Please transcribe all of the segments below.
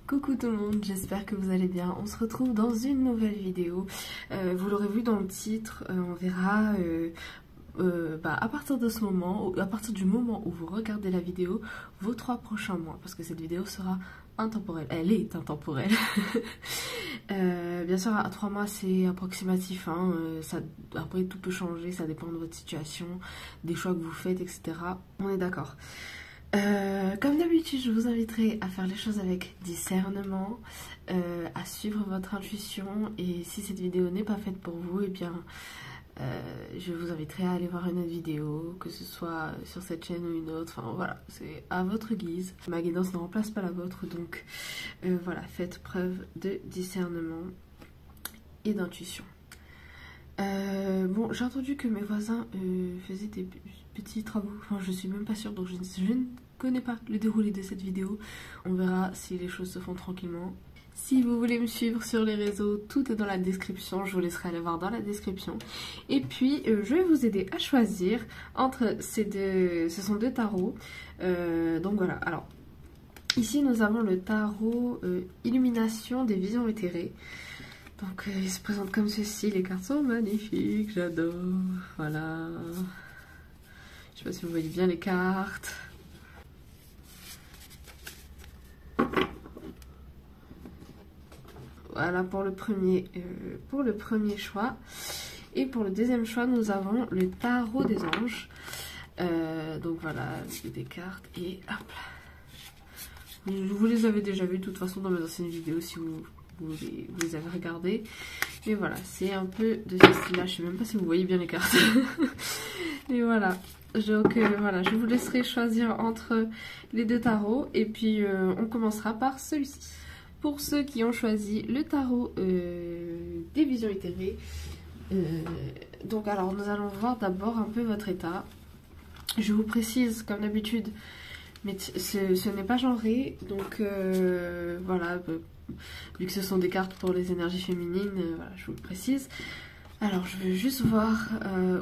Coucou tout le monde, j'espère que vous allez bien. On se retrouve dans une nouvelle vidéo. Vous l'aurez vu dans le titre, on verra à partir de ce moment, à partir du moment où vous regardez la vidéo, vos 3 prochains mois, parce que cette vidéo sera intemporelle. Elle est intemporelle. Bien sûr, à 3 mois c'est approximatif, hein, après tout peut changer, ça dépend de votre situation, des choix que vous faites, etc. On est d'accord. Comme d'habitude, je vous inviterai à faire les choses avec discernement, à suivre votre intuition, et si cette vidéo n'est pas faite pour vous, eh bien je vous inviterai à aller voir une autre vidéo, que ce soit sur cette chaîne ou une autre, enfin voilà, c'est à votre guise. Ma guidance ne remplace pas la vôtre, donc voilà, faites preuve de discernement et d'intuition. Bon, j'ai entendu que mes voisins faisaient des petits travaux, enfin je suis même pas sûre, donc je ne connais pas le déroulé de cette vidéo. On verra si les choses se font tranquillement. Si vous voulez me suivre sur les réseaux, tout est dans la description, je vous laisserai aller voir dans la description. Et puis je vais vous aider à choisir entre ce sont deux tarots. Donc voilà, alors ici nous avons le tarot Illumination des visions éthérées. Donc il se présente comme ceci, les cartes sont magnifiques, j'adore, voilà. Je sais pas si vous voyez bien les cartes. Voilà pour le premier choix. Et pour le deuxième choix, nous avons le tarot des anges. Donc voilà, des cartes et hop. Vous les avez déjà vues de toute façon dans mes anciennes vidéos si vous les avez regardées. Mais voilà, c'est un peu de ce style-là. Je sais même pas si vous voyez bien les cartes. Et voilà. Donc voilà, je vous laisserai choisir entre les deux tarots. Et puis on commencera par celui-ci. Pour ceux qui ont choisi le tarot des visions éthérées, donc alors nous allons voir d'abord un peu votre état. Je vous précise comme d'habitude, mais ce n'est pas genré, donc voilà, vu que ce sont des cartes pour les énergies féminines, voilà, je vous le précise. Alors je veux juste voir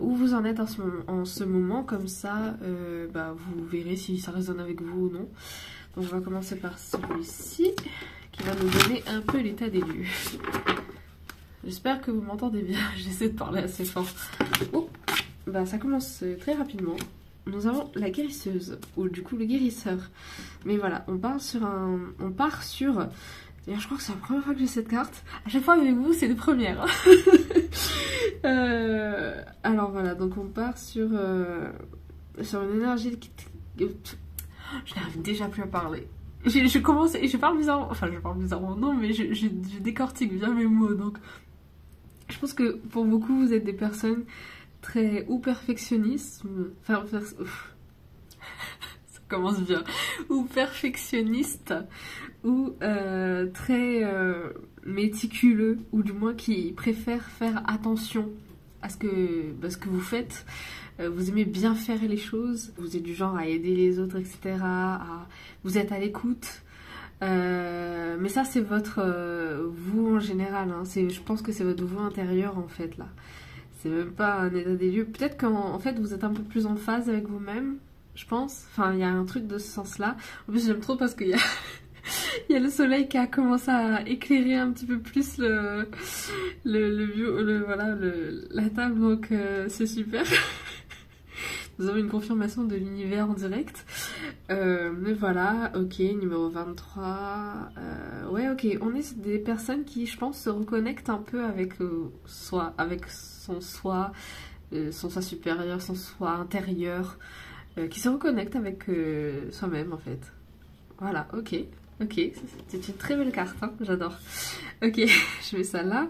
où vous en êtes en ce moment, comme ça vous verrez si ça résonne avec vous ou non. Donc on va commencer par celui-ci, qui va nous donner un peu l'état des lieux. J'espère que vous m'entendez bien, j'essaie de parler assez fort. Oh, ça commence très rapidement. Nous avons la guérisseuse, ou du coup le guérisseur. Mais voilà, on part sur... D'ailleurs, je crois que c'est la première fois que j'ai cette carte. À chaque fois avec vous, c'est les premières. Alors voilà, donc on part sur une énergie qui... Je n'arrive déjà plus à parler. Je commence et je parle bizarrement, enfin je parle bizarrement, non, mais je décortique bien mes mots, donc je pense que pour beaucoup vous êtes des personnes très ou perfectionnistes, enfin ça commence bien, ou perfectionnistes, ou très méticuleux, ou du moins qui préfèrent faire attention à ce que vous faites. Vous aimez bien faire les choses, vous êtes du genre à aider les autres, etc. Vous êtes à l'écoute. Mais ça, c'est votre vous en général. Hein. Je pense que c'est votre vous intérieur, en fait, là. C'est même pas un état des lieux. Peut-être qu'en fait, vous êtes un peu plus en phase avec vous-même, je pense. Enfin, il y a un truc de ce sens-là. En plus, j'aime trop parce qu'il y a... Il y a le soleil qui a commencé à éclairer un petit peu plus la table, donc c'est super. Nous avons une confirmation de l'univers en direct. Mais voilà, ok, numéro 23. Ouais, ok, on est des personnes qui, je pense, se reconnectent un peu avec soi, avec son soi supérieur, son soi intérieur, qui se reconnectent avec soi-même, en fait. Voilà, ok. Ok, c'est une très belle carte, hein, j'adore. Ok, je mets ça là.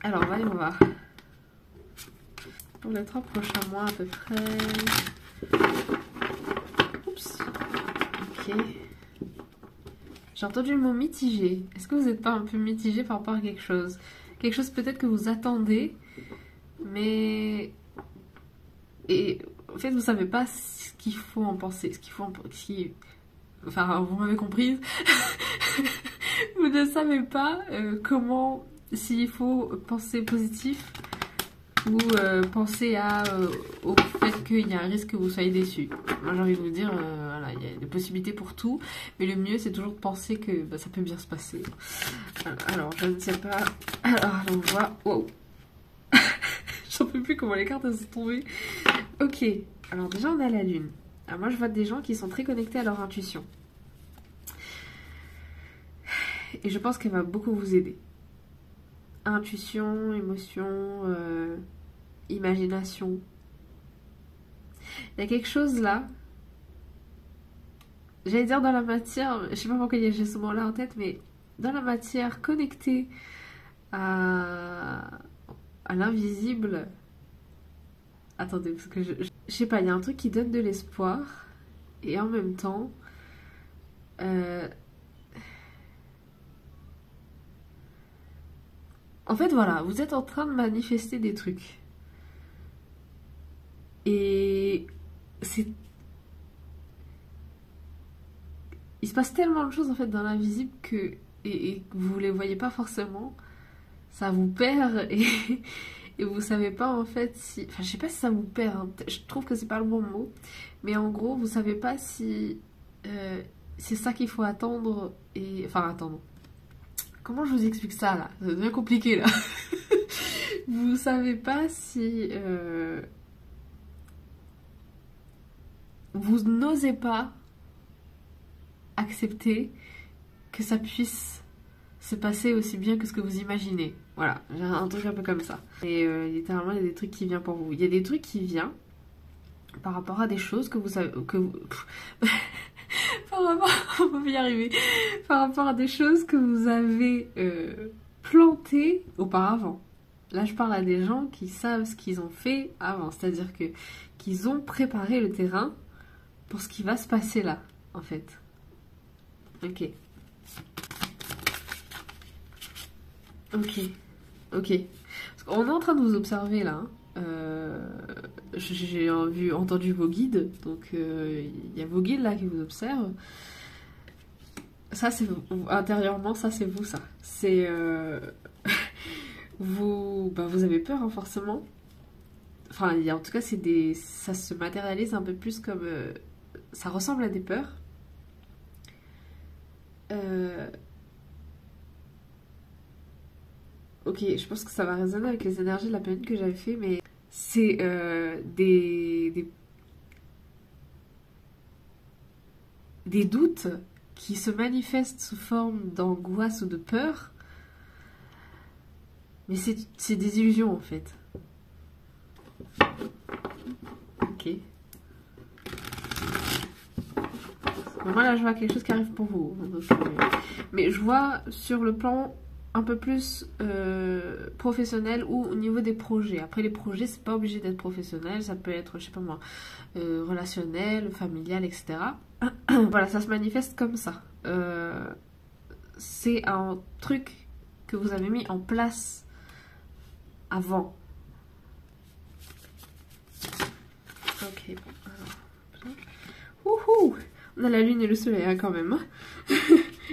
Alors, voyons voir. Pour les 3 prochains mois à peu près. Oups. Ok. J'ai entendu le mot mitigé. Est-ce que vous n'êtes pas un peu mitigé par rapport à quelque chose? Quelque chose peut-être que vous attendez, mais... Et en fait, vous savez pas ce qu'il faut en penser, Enfin, vous m'avez comprise. Vous ne savez pas comment, s'il faut penser positif ou pensez au fait qu'il y a un risque que vous soyez déçu. Moi j'ai envie de vous dire, voilà, il y a des possibilités pour tout, mais le mieux c'est toujours de penser que bah, ça peut bien se passer. Alors je ne sais pas, alors on voit, wow. J'en peux plus comment les cartes elles sont tombées. Ok, alors déjà on a la lune. Alors moi je vois des gens qui sont très connectés à leur intuition. Et je pense qu'elle va beaucoup vous aider. Intuition, émotion, imagination. Il y a quelque chose là. J'allais dire dans la matière, je sais pas pourquoi j'ai ce mot-là en tête, mais dans la matière connectée à l'invisible. Attendez, parce que je sais pas, il y a un truc qui donne de l'espoir et en même temps. En fait, voilà, vous êtes en train de manifester des trucs. Et c'est... Il se passe tellement de choses en fait dans l'invisible que... Et que vous les voyez pas forcément. Ça vous perd et vous savez pas en fait si... Enfin, je sais pas si ça vous perd. Hein. Je trouve que c'est pas le bon mot. Mais en gros, vous savez pas si... c'est ça qu'il faut attendre et... Enfin, attendre. Comment je vous explique ça là? C'est bien compliqué là. Vous savez pas si vous n'osez pas accepter que ça puisse se passer aussi bien que ce que vous imaginez. Voilà, j'ai un truc un peu comme ça. Et littéralement, il y a des trucs qui viennent pour vous. Il y a des trucs qui viennent par rapport à des choses que vous savez... par rapport... On va y arriver. Par rapport à des choses que vous avez plantées auparavant. Là, je parle à des gens qui savent ce qu'ils ont fait avant. C'est-à-dire que qu'ils ont préparé le terrain pour ce qui va se passer là, en fait. Ok. Ok. Ok. Parce qu'on est en train de vous observer là. J'ai entendu vos guides. Donc, il y a vos guides là qui vous observent. Ça, c'est intérieurement, ça, c'est vous, ça. C'est... vous avez peur, hein, forcément. Enfin, en tout cas, ça se matérialise un peu plus comme... ça ressemble à des peurs. Ok, je pense que ça va résonner avec les énergies de la période que j'avais fait, mais c'est des doutes qui se manifestent sous forme d'angoisse ou de peur. Mais c'est des illusions en fait. Ok. Moi là je vois quelque chose qui arrive pour vous. Donc, mais je vois sur le plan un peu plus professionnel ou au niveau des projets. Après les projets c'est pas obligé d'être professionnel. Ça peut être, je sais pas moi, relationnel, familial, etc. Voilà, ça se manifeste comme ça. C'est un truc que vous avez mis en place avant. Ok, bon, alors... Wouhou! On a la lune et le soleil hein, quand même. Hein.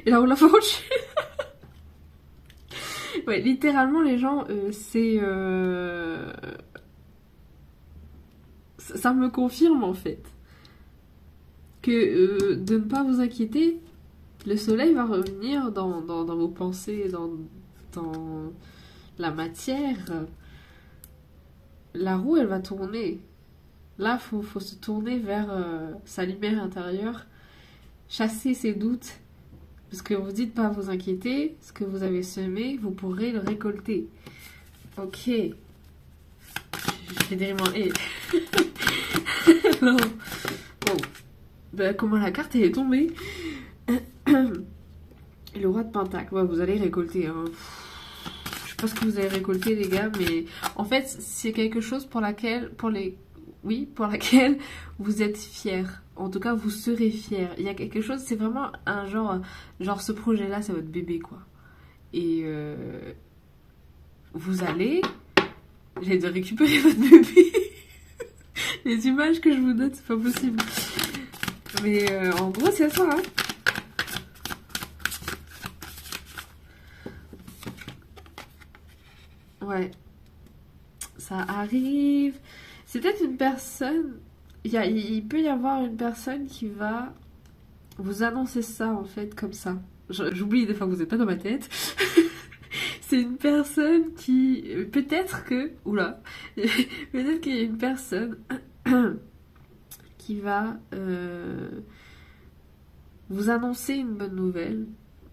Et là on l'a franchi. Ouais, littéralement les gens, c'est... Ça me confirme en fait. Que de ne pas vous inquiéter, le soleil va revenir dans vos pensées, dans la matière. La roue, elle va tourner. Là, faut se tourner vers sa lumière intérieure, chasser ses doutes. Parce que vous dites pas vous inquiéter, ce que vous avez semé, vous pourrez le récolter. Ok. Je fais des rimes en et. Non. Bon. Ben, comment la carte elle est tombée? Et le roi de Pentacle. Ouais, vous allez récolter. Hein. Je sais pas ce que vous allez récolter, les gars, mais en fait, c'est quelque chose pour laquelle vous êtes fiers. En tout cas, vous serez fiers. Il y a quelque chose, c'est vraiment un genre ce projet-là, c'est votre bébé, quoi. Et vous allez, j'allais dire récupérer votre bébé. Les images que je vous donne, c'est pas possible. Mais en gros, c'est ça, hein. Ouais. ça arrive. C'est peut-être une personne, il peut y avoir une personne qui va vous annoncer ça en fait comme ça. J'oublie des fois que vous n'êtes pas dans ma tête. C'est une personne qui, peut-être que, oula, peut-être qu'il y a une personne qui va vous annoncer une bonne nouvelle.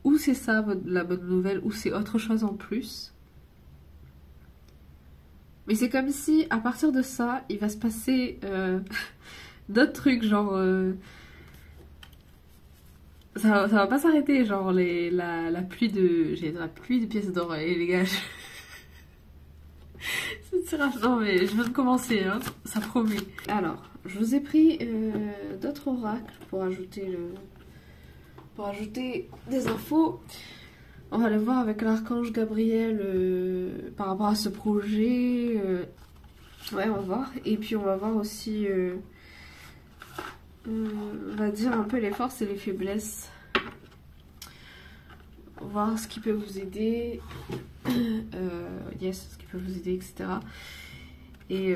Ou c'est ça la bonne nouvelle, ou c'est autre chose en plus. Mais c'est comme si, à partir de ça, il va se passer d'autres trucs, genre... ça va pas s'arrêter, genre la pluie de... J'ai la pluie de pièces d'or, et les gars... Non mais je viens de commencer, hein, ça promet. Alors, je vous ai pris d'autres oracles pour ajouter des infos. On va aller voir avec l'archange Gabriel par rapport à ce projet. Ouais, on va voir. Et puis on va voir aussi, on va dire un peu les forces et les faiblesses. Voir ce qui peut vous aider. Yes, ce qui peut vous aider, etc. Et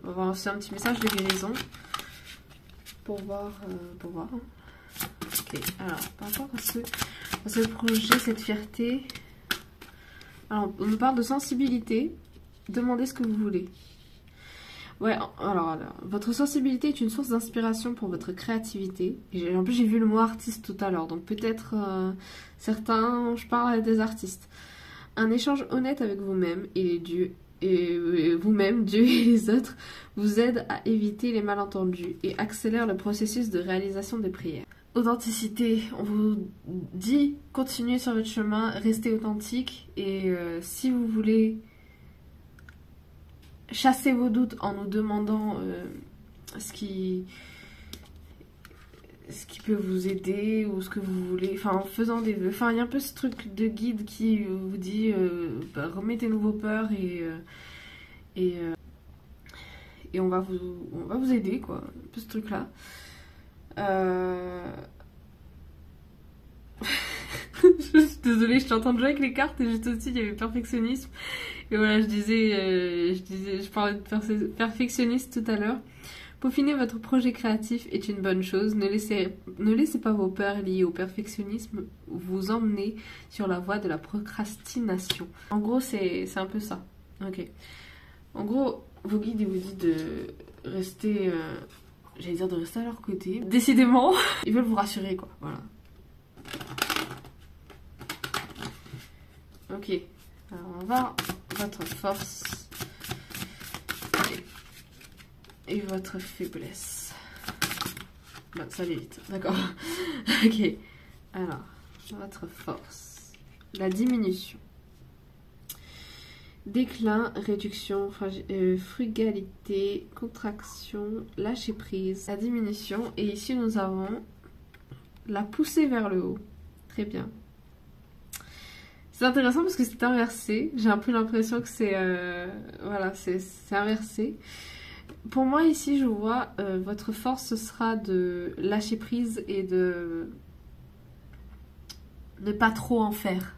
on va voir aussi un petit message de guérison. Pour voir. Ok, alors par rapport à ce projet, cette fierté, alors on nous parle de sensibilité. Demandez ce que vous voulez. Ouais, alors, votre sensibilité est une source d'inspiration pour votre créativité. En plus, j'ai vu le mot artiste tout à l'heure, donc peut-être certains, je parle à des artistes. Un échange honnête avec vous-même et les dieux, et vous-même, Dieu et les autres, vous aide à éviter les malentendus et accélère le processus de réalisation des prières. Authenticité, on vous dit continuez sur votre chemin, restez authentique et si vous voulez chasser vos doutes en nous demandant ce qui peut vous aider ou ce que vous voulez, enfin en faisant des vœux, enfin il y a un peu ce truc de guide qui vous dit remettez-nous vos peurs et on va vous aider quoi, un peu ce truc là. Je suis désolée, je suis en train de jouer avec les cartes et juste aussi il y avait perfectionnisme. Et voilà, je parlais de perfectionniste tout à l'heure. Peaufiner votre projet créatif est une bonne chose. Ne laissez pas vos peurs liées au perfectionnisme vous emmener sur la voie de la procrastination. En gros, c'est un peu ça. Ok. En gros, vos guides ils vous disent de rester... j'allais dire de rester à leur côté. Décidément, ils veulent vous rassurer, quoi. Voilà. Ok. Alors, on va voir votre force et votre faiblesse. Bah, ça allait vite. D'accord. Ok. Alors, votre force. La diminution. Déclin, réduction, frugalité, contraction, lâcher prise, la diminution. Et ici, nous avons la poussée vers le haut. Très bien. C'est intéressant parce que c'est inversé. J'ai un peu l'impression que c'est... voilà, c'est inversé. Pour moi, ici, je vois votre force, ce sera de lâcher prise et de ne pas trop en faire.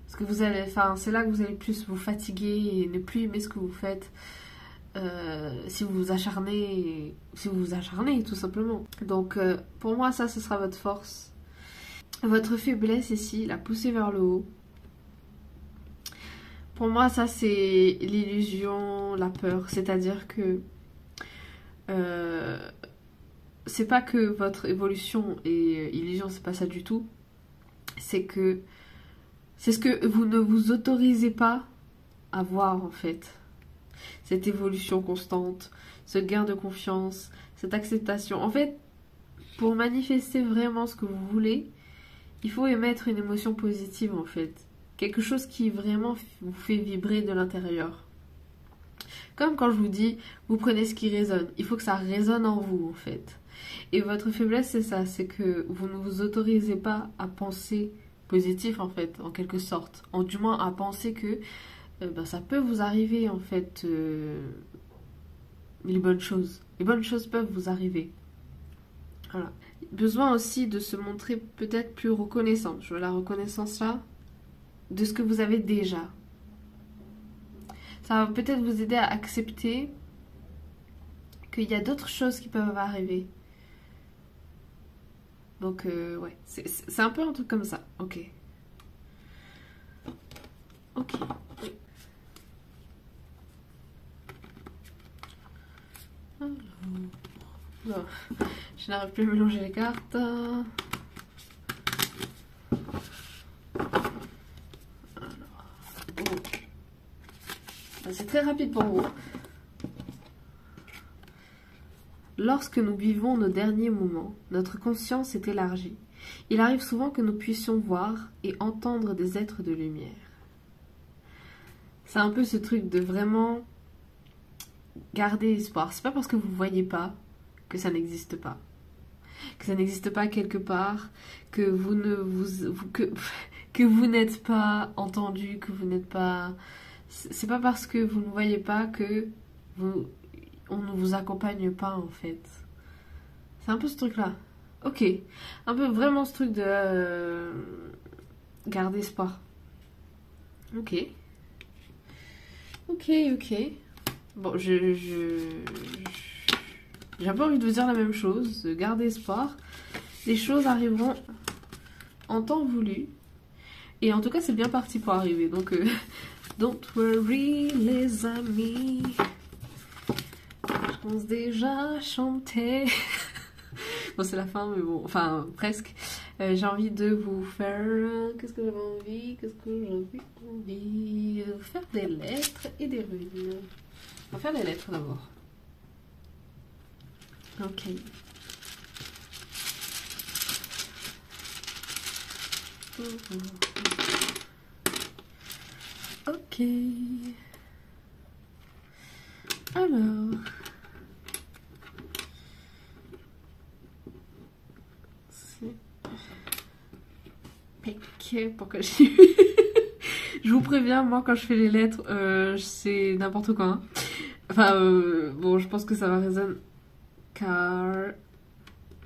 Parce que vous allez, enfin, c'est là que vous allez plus vous fatiguer et ne plus aimer ce que vous faites. Si vous vous acharnez, tout simplement. Donc, pour moi, ça, ce sera votre force. Votre faiblesse ici, la pousser vers le haut. Pour moi, ça, c'est l'illusion, la peur. C'est-à-dire que c'est pas que votre évolution est illusion, c'est pas ça du tout. C'est que c'est ce que vous ne vous autorisez pas à voir, en fait. Cette évolution constante, ce gain de confiance, cette acceptation. En fait, pour manifester vraiment ce que vous voulez, il faut émettre une émotion positive, en fait. Quelque chose qui vraiment vous fait vibrer de l'intérieur. Comme quand je vous dis, vous prenez ce qui résonne. Il faut que ça résonne en vous, en fait. Et votre faiblesse, c'est ça. C'est que vous ne vous autorisez pas à penser positif, en fait, en quelque sorte. Du moins, à penser que ça peut vous arriver, en fait, les bonnes choses. Les bonnes choses peuvent vous arriver. Voilà. Besoin aussi de se montrer peut-être plus reconnaissant. Je veux la reconnaissance là, de ce que vous avez déjà. Ça va peut-être vous aider à accepter qu'il y a d'autres choses qui peuvent arriver. Donc, ouais, c'est un peu un truc comme ça. Ok. Ok. Alors... Non, je n'arrive plus à mélanger les cartes. Alors... Oh. C'est très rapide pour vous. Lorsque nous vivons nos derniers moments, notre conscience est élargie. Il arrive souvent que nous puissions voir et entendre des êtres de lumière. C'est un peu ce truc de vraiment garder espoir. C'est pas parce que vous ne voyez pas que ça n'existe pas. Que ça n'existe pas quelque part, que vous ne que vous n'êtes pas entendu, que vous n'êtes pas... C'est pas parce que vous ne voyez pas que on ne vous accompagne pas en fait. C'est un peu ce truc là. Ok. Un peu vraiment ce truc de garder espoir. Ok. Ok. Bon, j'ai un peu envie de vous dire la même chose. Garder espoir. Les choses arriveront en temps voulu. Et en tout cas, c'est bien parti pour arriver. Donc, don't worry les amis. Je pense déjà à chanter. Bon, c'est la fin, mais bon, enfin, presque. J'ai envie de vous faire... Qu'est-ce que j'avais envie de vous faire des lettres et des runes. On va faire les lettres d'abord. Ok. Ok. Alors... Pourquoi je vous préviens, moi quand je fais les lettres, c'est n'importe quoi. Hein. Enfin, bon, je pense que ça va résonner. Car,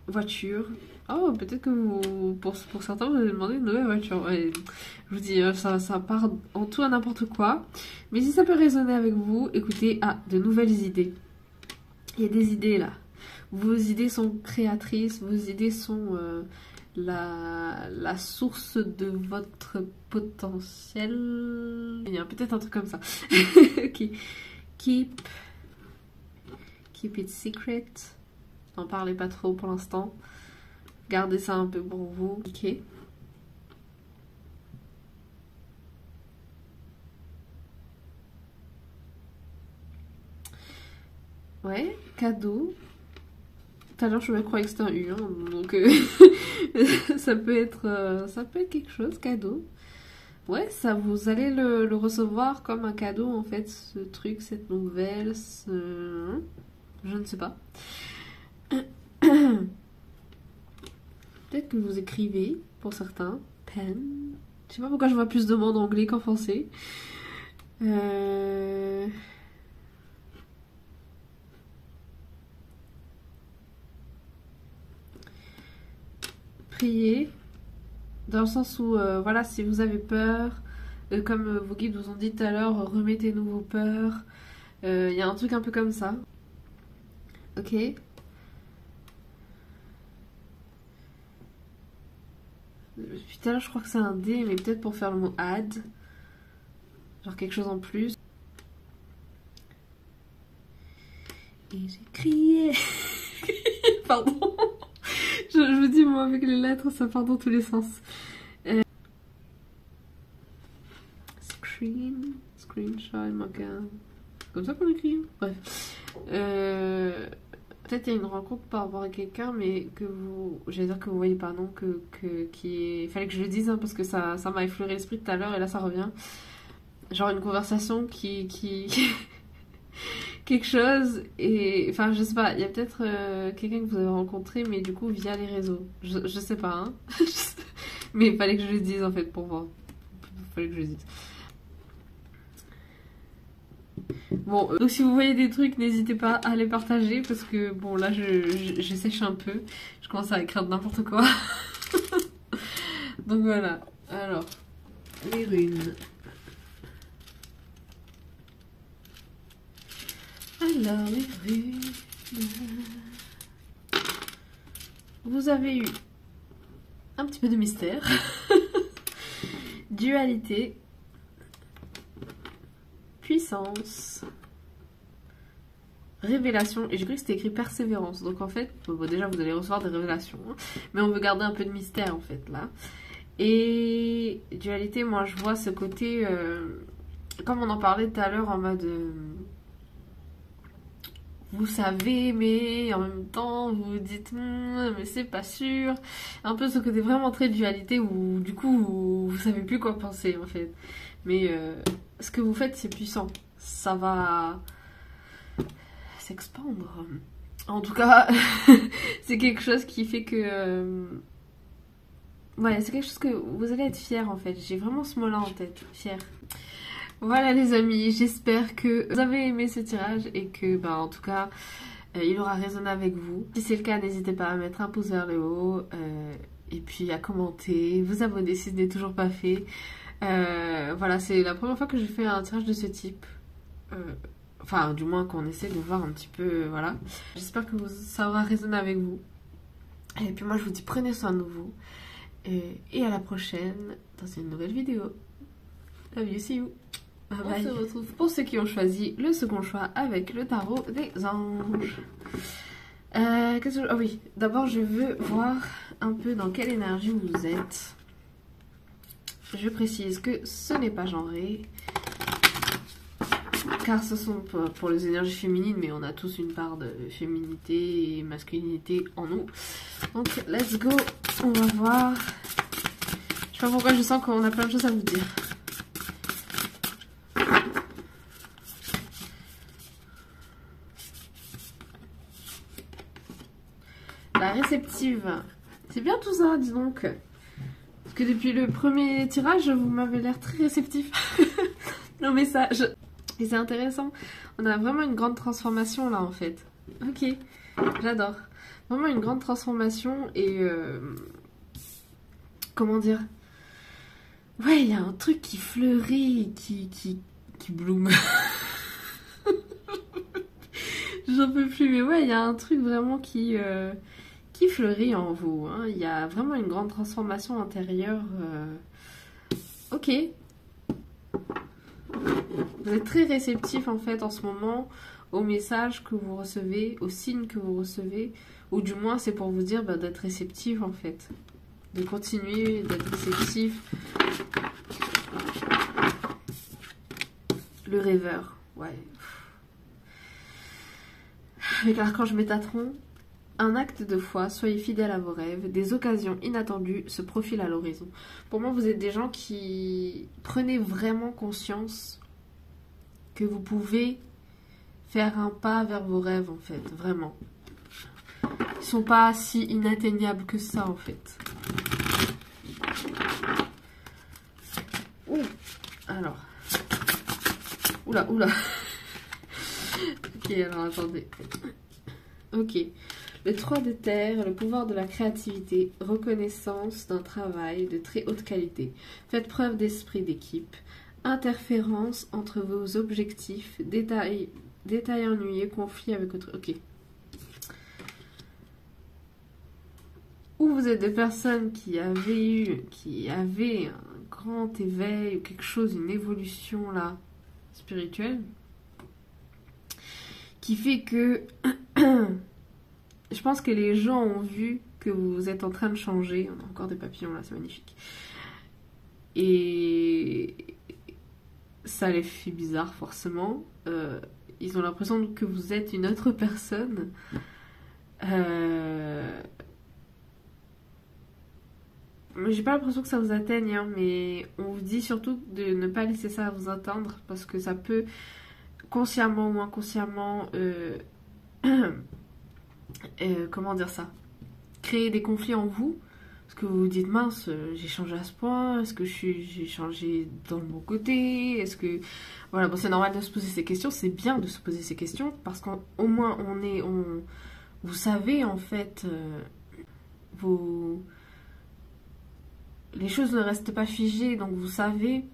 voiture. Oh, peut-être que vous, pour certains, vous allez demander une nouvelle voiture. Ouais, je vous dis, ça part en tout à n'importe quoi. Mais si ça peut résonner avec vous, écoutez, de nouvelles idées. Il y a des idées là. Vos idées sont créatrices, vos idées sont... la source de votre potentiel. Il y a peut-être un truc comme ça. Okay. Keep it secret. N'en parlez pas trop pour l'instant. Gardez ça un peu pour vous. Ok. Ouais, cadeau. Tout à l'heure, je me croyais que c'était un U, hein, donc ça peut être quelque chose, cadeau. Ouais, ça, vous allez le recevoir comme un cadeau, en fait, ce truc, cette nouvelle, je ne sais pas. Peut-être que vous écrivez, pour certains, pen. Je sais pas pourquoi je vois plus de mots en anglais qu'en français. Prier, dans le sens où, voilà, si vous avez peur, comme vos guides vous ont dit tout à l'heure, remettez-nous vos peurs. Il y a un truc un peu comme ça. Ok. Depuis tout à l'heure, je crois que c'est un D, mais peut-être pour faire le mot add. Genre quelque chose en plus. Et j'ai crié. Pardon. Je vous dis, moi, avec les lettres, ça part dans tous les sens. Screenshot, magasin. C'est comme ça qu'on écrit. Bref. Peut-être il y a une rencontre par rapport à quelqu'un, mais que vous... J'allais dire que vous voyez pas, non, il fallait que je le dise, hein, parce que ça m'a effleuré l'esprit tout à l'heure, et là ça revient. Genre une conversation qui... quelque chose, et... Enfin, je sais pas, il y a peut-être quelqu'un que vous avez rencontré, mais du coup via les réseaux. Je sais pas, hein. Mais il fallait que je le dise, en fait, pour voir. Il fallait que je le dise. Bon, donc si vous voyez des trucs, n'hésitez pas à les partager parce que bon là je sèche un peu, je commence à écrire n'importe quoi. Donc voilà, alors, les runes. Alors, les runes. Vous avez eu un petit peu de mystère. Dualité. Puissance. Révélation. Et j'ai cru que c'était écrit persévérance. Donc en fait, bon, déjà vous allez recevoir des révélations. Hein, mais on veut garder un peu de mystère en fait là. Et dualité, moi je vois ce côté... comme on en parlait tout à l'heure en mode... vous savez, mais en même temps, vous vous dites, mais c'est pas sûr. Un peu ce côté vraiment très dualité où, du coup, vous savez plus quoi penser, en fait. Mais ce que vous faites, c'est puissant. Ça va s'expandre. En tout cas, c'est quelque chose qui fait que... ouais, c'est quelque chose que vous allez être fiers, en fait. J'ai vraiment ce mot-là en tête, fier. Voilà les amis, j'espère que vous avez aimé ce tirage et que, bah, en tout cas, il aura résonné avec vous. Si c'est le cas, n'hésitez pas à mettre un pouce vers le haut et puis à commenter, vous abonner si ce n'est toujours pas fait. Voilà, c'est la première fois que je fais un tirage de ce type. Enfin, du moins qu'on essaie de voir un petit peu, voilà. J'espère que ça aura résonné avec vous. Et puis moi, je vous dis prenez soin de vous. Et à la prochaine dans une nouvelle vidéo. Love you, see you. Bye bye. On se retrouve pour ceux qui ont choisi le second choix avec le tarot des anges. Qu'est-ce que... Ah oui, d'abord je veux voir un peu dans quelle énergie vous êtes. Je précise que ce n'est pas genré. Car ce sont pour les énergies féminines, mais on a tous une part de féminité et masculinité en nous. Donc let's go, on va voir. Je sais pas pourquoi je sens qu'on a plein de choses à vous dire. La réceptive. C'est bien tout ça, dis donc. Parce que depuis le premier tirage, vous m'avez l'air très réceptif. Nos messages. Et c'est intéressant. On a vraiment une grande transformation là en fait. Ok, j'adore. Vraiment une grande transformation et... comment dire? Ouais, il y a un truc qui fleurit, qui bloom. J'en peux plus, mais ouais, il y a un truc vraiment qui fleurit en vous. Hein. Il y a vraiment une grande transformation intérieure. Ok. Vous êtes très réceptif en fait en ce moment aux messages que vous recevez, aux signes que vous recevez. Ou du moins, c'est pour vous dire bah, d'être réceptif en fait. De continuer d'être réceptif. Le rêveur, ouais. Avec l'archange Métatron, un acte de foi, soyez fidèles à vos rêves, des occasions inattendues se profilent à l'horizon. Pour moi, vous êtes des gens qui prenez vraiment conscience que vous pouvez faire un pas vers vos rêves, en fait, vraiment. Ils sont pas si inatteignables que ça, en fait. Ouh, alors. Oula, oula. Ok, alors attendez. Ok. Le 3 de terre, le pouvoir de la créativité, reconnaissance d'un travail de très haute qualité. Faites preuve d'esprit d'équipe. Interférence entre vos objectifs. Détail ennuyé, conflit avec votre... Ok. Ou vous êtes des personnes qui avaient un grand éveil ou quelque chose, une évolution là, spirituelle, qui fait que je pense que les gens ont vu que vous êtes en train de changer. On a encore des papillons là, c'est magnifique. Et ça les fait bizarre forcément. Ils ont l'impression que vous êtes une autre personne. J'ai pas l'impression que ça vous atteigne, hein, mais on vous dit surtout de ne pas laisser ça vous atteindre parce que ça peut, consciemment ou inconsciemment, comment dire ça, créer des conflits en vous. Parce que vous vous dites, mince, j'ai changé à ce point, est-ce que j'ai changé dans le bon côté, est-ce que... Voilà, bon, c'est normal de se poser ces questions, c'est bien de se poser ces questions, parce qu'au moins, vous savez, en fait, les choses ne restent pas figées, donc vous savez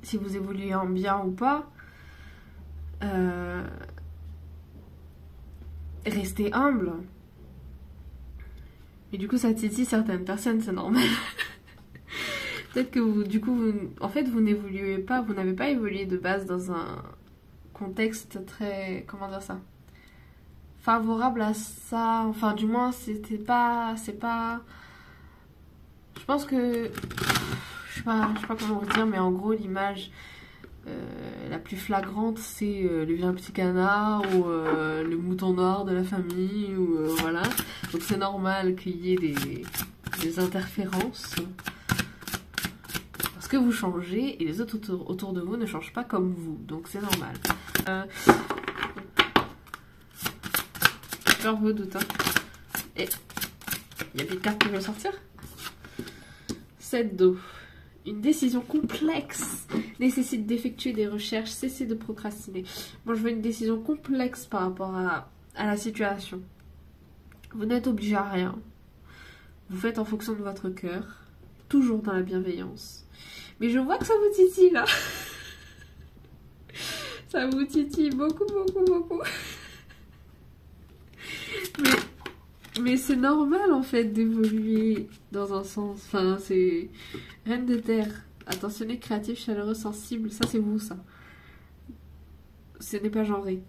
si vous évoluez en bien ou pas. restez humble. Et du coup, ça titille certaines personnes, c'est normal. Peut-être que vous, du coup, en fait, vous n'évoluez pas, vous n'avez pas évolué de base dans un contexte très, comment dire ça, favorable à ça. Enfin, du moins, c'est pas, je pense que, je sais pas comment vous dire, mais en gros, l'image la plus flagrante, c'est le vilain petit canard ou le mouton noir de la famille, ou voilà. Donc c'est normal qu'il y ait des interférences. Parce que vous changez et les autres autour de vous ne changent pas comme vous. Donc c'est normal. Peur vos doutes. Hein. Et il y a des cartes qui veulent sortir. 7 d'eau. Une décision complexe nécessite d'effectuer des recherches, cessez de procrastiner. Moi, je veux une décision complexe par rapport à la situation. Vous n'êtes obligé à rien. Vous faites en fonction de votre cœur, toujours dans la bienveillance. Mais je vois que ça vous titille, là. Ça vous titille beaucoup, beaucoup, beaucoup. Mais c'est normal, en fait, d'évoluer dans un sens. Enfin, c'est... Reine de terre. Attentionné, créatif, chaleureux, sensible. Ça, c'est vous, ça. Ce n'est pas genré.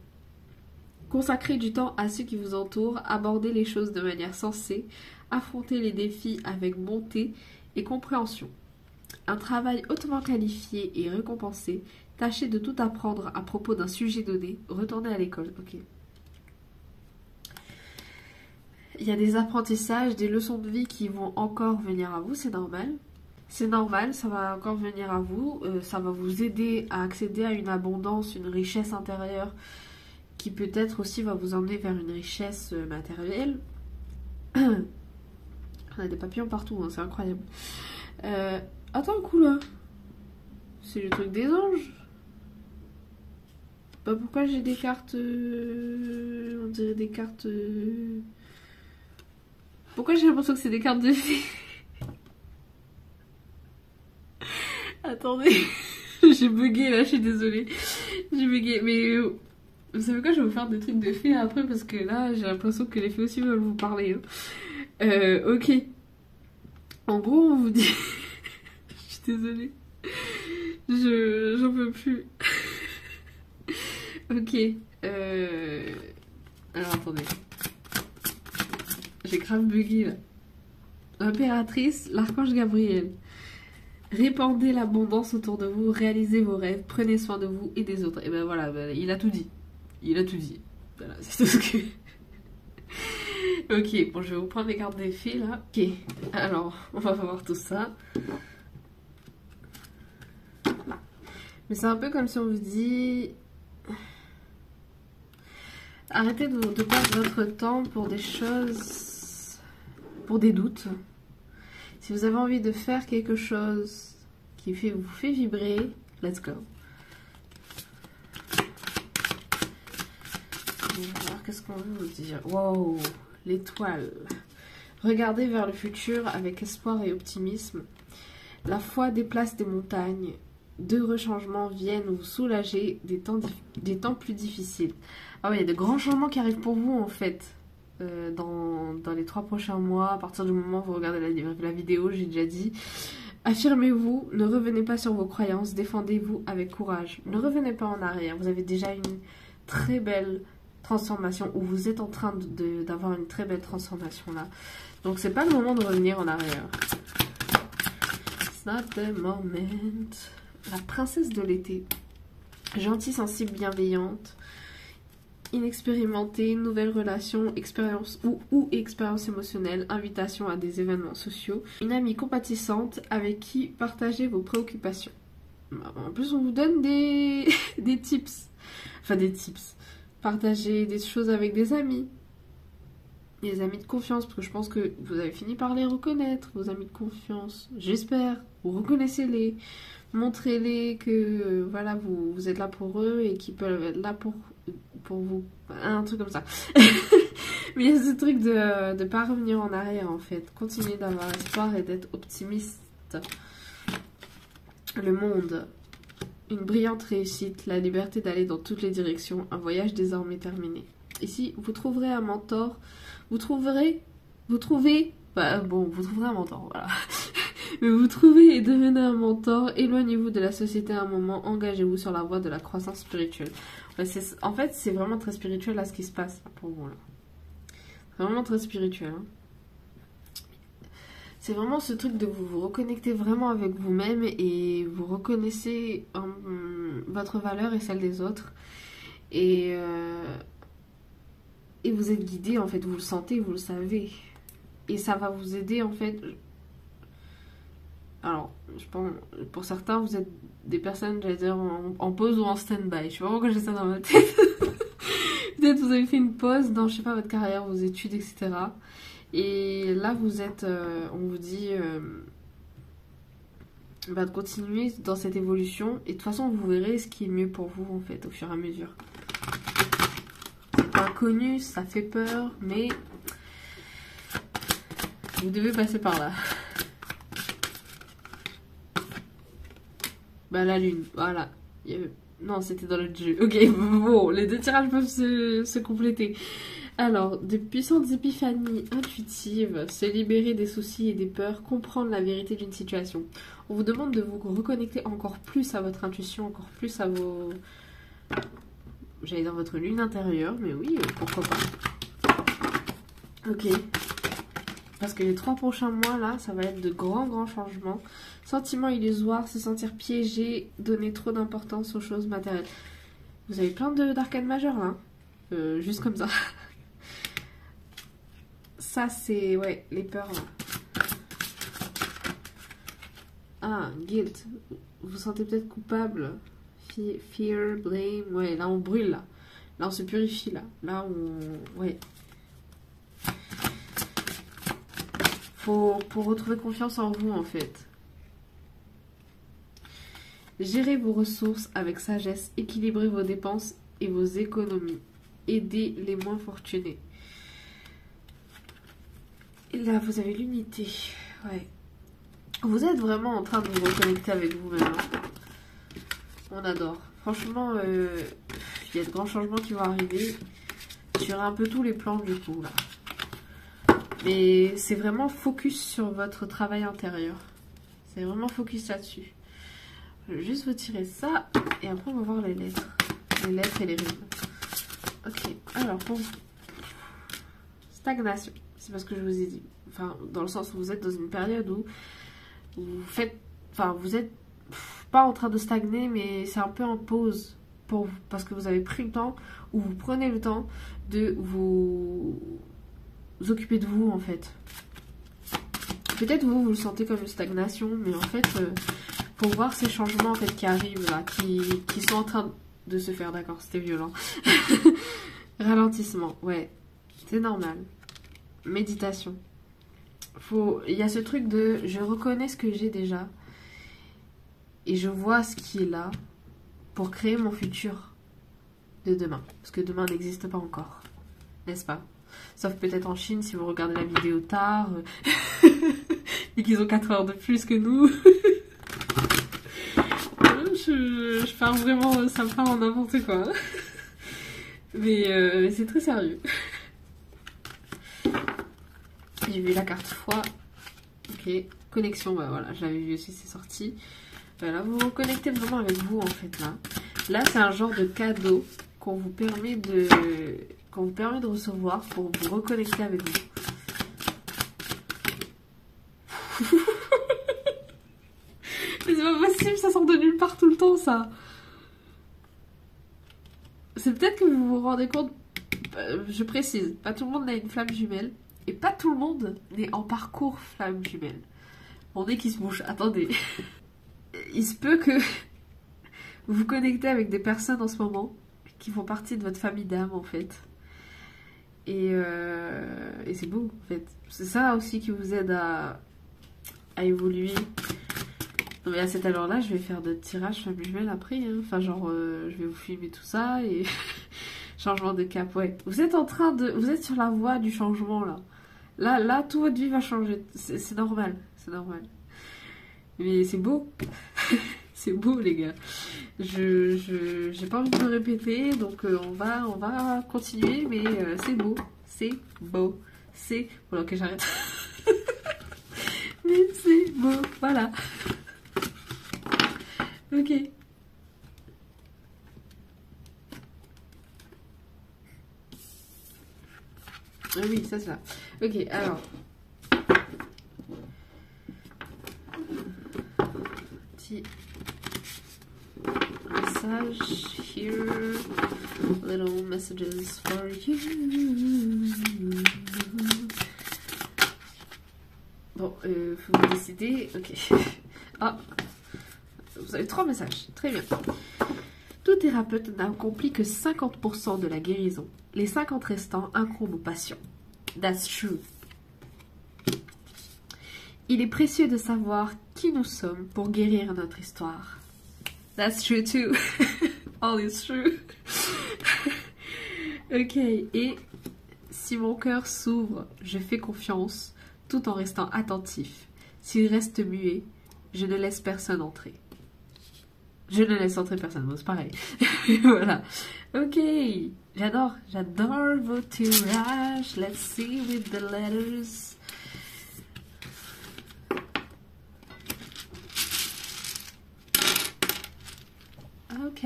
Consacrez du temps à ceux qui vous entourent. Abordez les choses de manière sensée. Affrontez les défis avec bonté et compréhension. Un travail hautement qualifié et récompensé. Tâchez de tout apprendre à propos d'un sujet donné. Retournez à l'école. Ok. Il y a des apprentissages, des leçons de vie qui vont encore venir à vous, c'est normal. C'est normal, ça va encore venir à vous. Ça va vous aider à accéder à une abondance, une richesse intérieure qui peut-être aussi va vous emmener vers une richesse matérielle. On a des papillons partout, hein, c'est incroyable. Attends un coup là. C'est le truc des anges. Bah pourquoi j'ai des cartes... on dirait des cartes... Pourquoi j'ai l'impression que c'est des cartes de fées? Attendez, j'ai bugué là, je suis désolée. J'ai bugué, mais vous savez quoi, je vais vous faire des trucs de fées après parce que là, j'ai l'impression que les fées aussi veulent vous parler. Hein. Ok. En gros, on vous dit... Je suis désolée. J'en peux plus. Ok. Alors, attendez. J'ai grave bugué là. Impératrice, l'archange Gabriel. Répandez l'abondance autour de vous, réalisez vos rêves, prenez soin de vous et des autres. Et ben voilà, ben, il a tout dit. Il a tout dit. Voilà, c'est tout ce que... Ok, bon, je vais vous prendre les cartes des fées là. Ok, alors, on va voir tout ça. Mais c'est un peu comme si on vous dit... Arrêtez de perdre votre temps pour des choses... pour des doutes. Si vous avez envie de faire quelque chose qui vous fait vibrer, let's go. On va voir qu'est-ce qu'on veut vous dire. Wow, l'étoile. Regardez vers le futur avec espoir et optimisme. La foi déplace des montagnes. D'heureux changements viennent vous soulager des temps plus difficiles. Ah oui, il y a de grands changements qui arrivent pour vous en fait. Dans les 3 prochains mois, à partir du moment où vous regardez la vidéo, j'ai déjà dit. Affirmez-vous, ne revenez pas sur vos croyances, défendez-vous avec courage. Ne revenez pas en arrière, vous avez déjà une très belle transformation, ou vous êtes en train d'avoir une très belle transformation là. Donc c'est pas le moment de revenir en arrière. It's not the moment. La princesse de l'été. Gentille, sensible, bienveillante. Inexpérimentée, nouvelle relation, expérience ou expérience émotionnelle, invitation à des événements sociaux, une amie compatissante avec qui partager vos préoccupations. En plus, on vous donne des tips. Enfin, des tips. Partager des choses avec des amis de confiance, parce que je pense que vous avez fini par les reconnaître, vos amis de confiance. J'espère. Vous reconnaissez-les. Montrez-les que voilà, vous êtes là pour eux et qu'ils peuvent être là pour vous. Un truc comme ça. Mais il y a ce truc de ne pas revenir en arrière en fait. Continuez d'avoir espoir et d'être optimiste. Le monde. Une brillante réussite. La liberté d'aller dans toutes les directions. Un voyage désormais terminé. Ici, vous trouverez un mentor. Vous trouvez un mentor, voilà. Mais vous trouvez et devenez un mentor. Éloignez-vous de la société à un moment. Engagez-vous sur la voie de la croissance spirituelle. Ouais, en fait, c'est vraiment très spirituel là ce qui se passe pour vous là. C'est vraiment très spirituel. Hein. C'est vraiment ce truc de vous reconnecter vraiment avec vous-même et vous reconnaissez votre valeur et celle des autres. Et vous êtes guidé en fait, vous le sentez, vous le savez. Et ça va vous aider en fait. Alors, je pense, pour certains, vous êtes des personnes, j'allais dire, en pause ou en stand-by. Je sais pas pourquoi j'ai ça dans ma tête. Peut-être vous avez fait une pause dans, je sais pas, votre carrière, vos études, etc. Et là, vous êtes, on vous dit, de continuer dans cette évolution. Et de toute façon, vous verrez ce qui est mieux pour vous, en fait, au fur et à mesure. C'est pas inconnu, ça fait peur, mais vous devez passer par là. Bah, la lune, voilà. Non, c'était dans le jeu. Ok, bon, les deux tirages peuvent se compléter. Alors, de puissantes épiphanies intuitives, se libérer des soucis et des peurs, comprendre la vérité d'une situation. On vous demande de vous reconnecter encore plus à votre intuition, encore plus à vos... J'allais dans votre lune intérieure, mais oui, pourquoi pas. Ok. Parce que les 3 prochains mois, là, ça va être de grands changements. Sentiments illusoires, se sentir piégé, donner trop d'importance aux choses matérielles. Vous avez plein d'arcanes majeures, là. Juste comme ça. Ça, c'est... Ouais, les peurs, là. Ah, guilt. Vous vous sentez peut-être coupable. Fear, blame. Ouais, là, on brûle, là. Là, on se purifie, là. Là, on... Ouais. Pour retrouver confiance en vous, en fait. Gérez vos ressources avec sagesse, équilibrez vos dépenses et vos économies. Aidez les moins fortunés. Et là, vous avez l'unité. Ouais. Vous êtes vraiment en train de vous reconnecter avec vous-même. On adore. Franchement, il y a de grands changements qui vont arriver sur un peu tous les plans du coup, là. Mais c'est vraiment focus sur votre travail intérieur. C'est vraiment focus là-dessus. Je vais juste vous tirer ça. Et après, on va voir les lettres. Les lettres et les rimes. Ok. Alors, pour stagnation. C'est parce que je vous ai dit. Enfin, dans le sens où vous êtes dans une période où vous faites... Enfin, vous êtes pas en train de stagner, mais c'est un peu en pause. Parce que vous avez pris le temps, ou vous prenez le temps de vous occuper de vous, en fait. Peut-être vous le sentez comme une stagnation, mais en fait, pour voir ces changements en fait qui arrivent là, qui sont en train de se faire, d'accord, c'était violent. Ralentissement, ouais, c'est normal. Méditation. Il y a ce truc de je reconnais ce que j'ai déjà et je vois ce qui est là pour créer mon futur de demain. Parce que demain n'existe pas encore, n'est-ce pas? Sauf peut-être en Chine si vous regardez la vidéo tard et qu'ils ont 4 heures de plus que nous. Je parle vraiment, ça me part en n'importe quoi. Mais c'est très sérieux. J'ai vu la carte foi. Ok, connexion, bah voilà, je l'avais vu aussi, c'est sorti. Voilà, vous vous connectez vraiment avec vous en fait là. Là, c'est un genre de cadeau qu'on vous permet de recevoir pour vous reconnecter avec vous. Mais c'est pas possible, ça sort de nulle part tout le temps ça. C'est peut-être que vous vous rendez compte, je précise, pas tout le monde a une flamme jumelle. Et pas tout le monde n'est en parcours flamme jumelle. Mon nez qui se bouge, attendez. Il se peut que vous vous connectez avec des personnes en ce moment qui font partie de votre famille d'âme en fait. Et c'est beau en fait. C'est ça aussi qui vous aide à évoluer. Non mais à cette heure-là, je vais faire d'autres tirages flamme jumelle après. Hein. Enfin genre, je vais vous filmer tout ça et... Changement de cap, ouais. Vous êtes sur la voie du changement là. Là, toute votre vie va changer. C'est normal, c'est normal. Mais c'est beau. C'est beau, les gars. J'ai pas envie de me répéter, donc on va continuer, mais c'est beau. C'est beau. C'est... Bon, ok, j'arrête. Mais c'est beau, voilà. Ok. Ah oui, ça c'est ça. Ok, alors. Petit message here. Little messages for you. Bon, faut vous décider. Ok. Ah, vous avez 3 messages. Très bien. Tout thérapeute n'accomplit que 50% de la guérison. Les 50 restants incombent au patient. That's true. Il est précieux de savoir qui nous sommes pour guérir notre histoire. That's true too. All is true. Ok, et si mon cœur s'ouvre, je fais confiance tout en restant attentif. S'il reste muet, je ne laisse personne entrer. Je ne laisse entrer personne, bon, c'est pareil. Voilà. Ok, j'adore vos tirages. Let's see with the letters. Ok.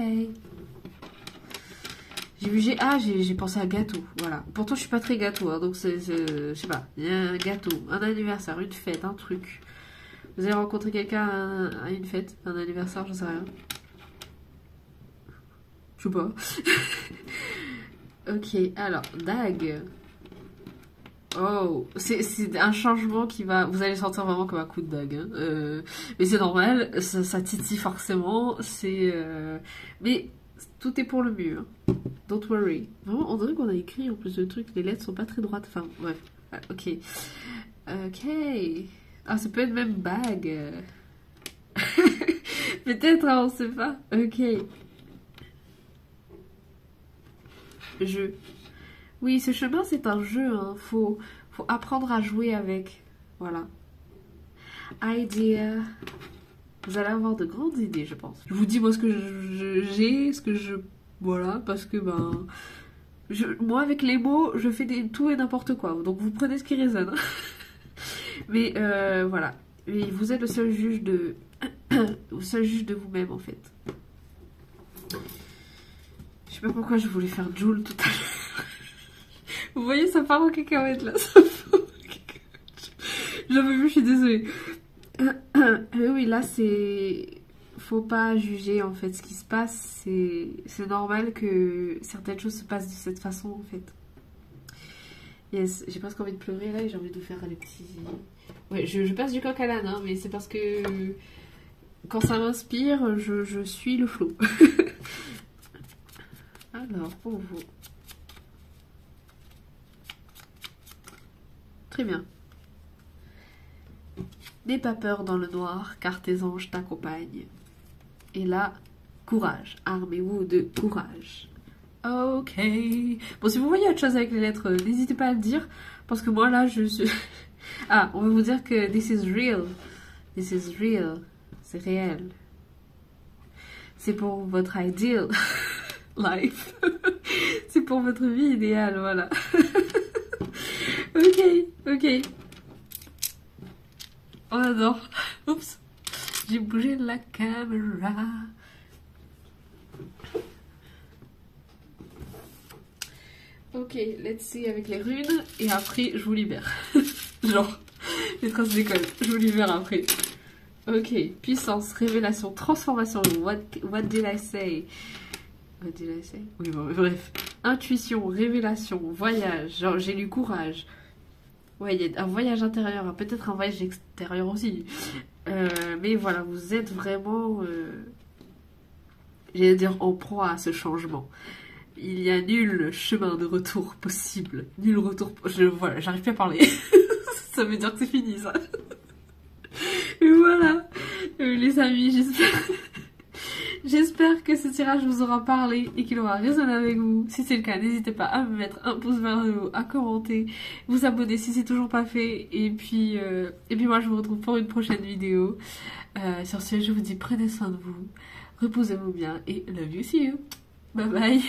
J'ai pensé à gâteau, voilà. Pourtant, je suis pas très gâteau, hein, donc je sais pas. Il y a un gâteau, un anniversaire, une fête, un truc. Vous allez rencontrer quelqu'un à une fête, un anniversaire, j'en sais rien. Je sais pas. Ok, alors, dague. Oh, c'est un changement qui va... Vous allez sentir vraiment comme un coup de dague. Hein. Mais c'est normal, ça titille forcément. Mais tout est pour le mieux. Hein. Don't worry. Vraiment, on dirait qu'on a écrit en plus de trucs. Les lettres sont pas très droites. Enfin, bref. Ah, ok. Ok. Ah, ça peut être même bague. Peut-être, hein, on sait pas. Ok. Jeu. Oui, ce chemin, c'est un jeu. Hein. Faut apprendre à jouer avec. Voilà. Idea. Vous allez avoir de grandes idées, je pense. Je vous dis, moi, ce que j'ai, ce que je... Voilà, parce que, ben... moi, avec les mots, je fais tout et n'importe quoi. Donc, vous prenez ce qui résonne. Mais, voilà. Et vous êtes le seul juge de... le seul juge de vous-même, en fait. Je sais pas pourquoi je voulais faire Joule tout à l'heure. Vous voyez, ça part en cacahuète, là. Ça part en cacahuète. J'avais vu, je suis désolée. Oui, là, c'est... Faut pas juger, en fait, ce qui se passe. C'est normal que certaines choses se passent de cette façon, en fait. Yes, j'ai presque envie de pleurer, là, et j'ai envie de faire des petits... Ouais, je passe du coq à l'âne, hein, mais c'est parce que... Quand ça m'inspire, je suis le flot. Alors, pour vous... Très bien. N'aie pas peur dans le noir, car tes anges t'accompagnent. Et là, courage. Armez-vous de courage. Ok. Bon, si vous voyez autre chose avec les lettres, n'hésitez pas à le dire. Parce que moi, là, je suis... Ah, on va vous dire que this is real. This is real. C'est réel. C'est pour votre ideal life. C'est pour votre vie idéale, voilà. Ok, ok. On adore. Oups. J'ai bougé la caméra. Ok, let's see avec les runes. Et après, je vous libère. Genre, les traces d'école. Je vous libère après. Ok, puissance, révélation, transformation. What did I say? What did I say? Oui, bon, bref. Intuition, révélation, voyage. Genre, j'ai lu courage. Ouais, il y a un voyage intérieur, peut-être un voyage extérieur aussi. Mais voilà, vous êtes vraiment, j'allais dire, en proie à ce changement. Il n'y a nul chemin de retour possible. Nul retour... Voilà, j'arrive plus à parler. Ça veut dire que c'est fini, ça. Et voilà. Les amis, J'espère que ce tirage vous aura parlé et qu'il aura résonné avec vous. Si c'est le cas, n'hésitez pas à me mettre un pouce vers le haut, à commenter, vous abonner si c'est toujours pas fait. Et puis moi je vous retrouve pour une prochaine vidéo. Sur ce, je vous dis prenez soin de vous, reposez-vous bien et love you, see you. Bye bye.